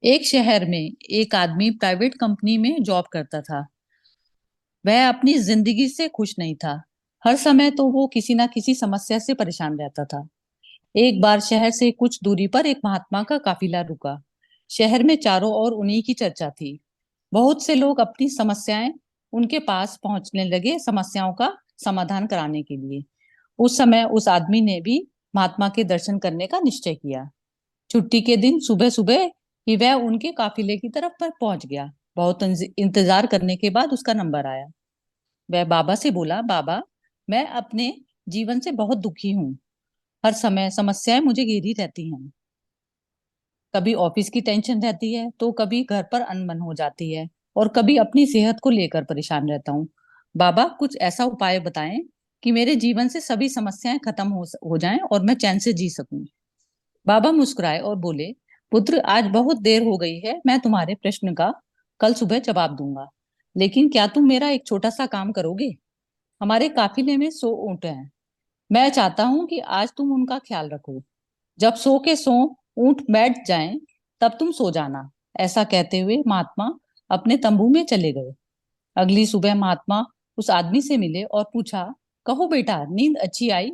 एक शहर में एक आदमी प्राइवेट कंपनी में जॉब करता था। वह अपनी जिंदगी से खुश नहीं था। हर समय तो वो किसी ना किसी समस्या से परेशान रहता था। एक बार शहर से कुछ दूरी पर एक महात्मा का काफिला रुका। शहर में चारों ओर उन्हीं की चर्चा थी। बहुत से लोग अपनी समस्याएं उनके पास पहुंचने लगे, समस्याओं का समाधान कराने के लिए। उस समय उस आदमी ने भी महात्मा के दर्शन करने का निश्चय किया। छुट्टी के दिन सुबह सुबह ही वह उनके काफिले की तरफ पर पहुंच गया। बहुत इंतजार करने के बाद उसका नंबर आया। वह बाबा से बोला, बाबा, मैं अपने जीवन से बहुत दुखी हूँ। हर समय समस्याएं मुझे घेरी रहती हैं। कभी ऑफिस की टेंशन रहती है, तो कभी घर पर अनबन हो जाती है, और कभी अपनी सेहत को लेकर परेशान रहता हूँ। बाबा, कुछ ऐसा उपाय बताएं कि मेरे जीवन से सभी समस्याएं खत्म हो जाएं और मैं चैन से जी सकूं। बाबा मुस्कुराए और बोले, पुत्र, आज बहुत देर हो गई है। मैं तुम्हारे प्रश्न का कल सुबह जवाब दूंगा, लेकिन क्या तुम मेरा एक छोटा सा काम करोगे? हमारे काफिले में 100 ऊंट हैं। मैं चाहता हूं कि आज तुम उनका ख्याल रखो। जब 100 के 100 ऊंट बैठ जाएं, तब तुम सो जाना। ऐसा कहते हुए महात्मा अपने तंबू में चले गए। अगली सुबह महात्मा उस आदमी से मिले और पूछा, कहो बेटा, नींद अच्छी आई?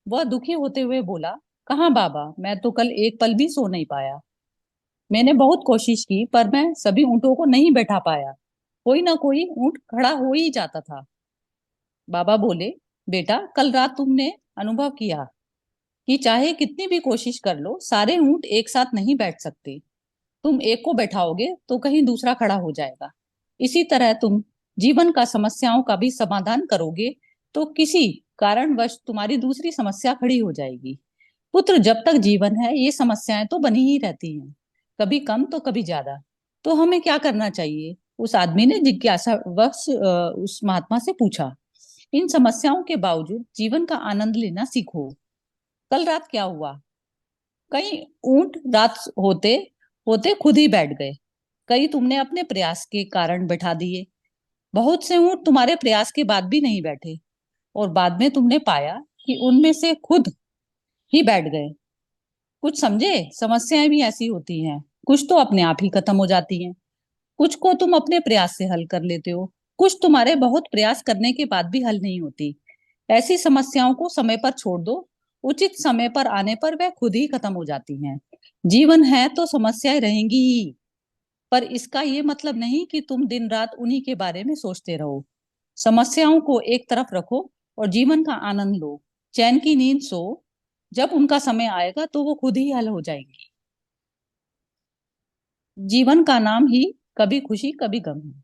वह दुखी होते हुए बोला, कहाँ बाबा, मैं तो कल एक पल भी सो नहीं पाया। मैंने बहुत कोशिश की, पर मैं सभी ऊँटों को नहीं बैठा पाया। कोई ना कोई ऊँट खड़ा हो ही जाता था। बाबा बोले, बेटा, कल रात तुमने अनुभव किया कि चाहे कितनी भी कोशिश कर लो, सारे ऊँट एक साथ नहीं बैठ सकते। तुम एक को बैठाओगे तो कहीं दूसरा खड़ा हो जाएगा। इसी तरह तुम जीवन का समस्याओं का भी समाधान करोगे, तो किसी कारणवश तुम्हारी दूसरी समस्या खड़ी हो जाएगी। पुत्र, जब तक जीवन है, ये समस्याएं तो बनी ही रहती हैं, कभी कम तो कभी ज्यादा। तो हमें क्या करना चाहिए? उस आदमी ने जिज्ञासावश उस महात्मा से पूछा। इन समस्याओं के बावजूद जीवन का आनंद लेना सीखो। कल रात क्या हुआ? कई ऊंट रात होते होते खुद ही बैठ गए। कई तुमने अपने प्रयास के कारण बैठा दिए। बहुत से ऊंट तुम्हारे प्रयास के बाद भी नहीं बैठे, और बाद में तुमने पाया कि उनमें से खुद ही बैठ गए। कुछ समझे? समस्याएं भी ऐसी होती हैं। कुछ तो अपने आप ही खत्म हो जाती हैं, कुछ को तुम अपने प्रयास से हल कर लेते हो, कुछ तुम्हारे बहुत प्रयास करने के बाद भी हल नहीं होती। ऐसी समस्याओं को समय पर छोड़ दो। उचित समय पर आने पर वह खुद ही खत्म हो जाती हैं। जीवन है तो समस्याएं रहेंगी ही, पर इसका ये मतलब नहीं कि तुम दिन रात उन्हीं के बारे में सोचते रहो। समस्याओं को एक तरफ रखो और जीवन का आनंद लो। चैन की नींद सो। जब उनका समय आएगा तो वो खुद ही हल हो जाएंगी। जीवन का नाम ही कभी खुशी कभी गम है।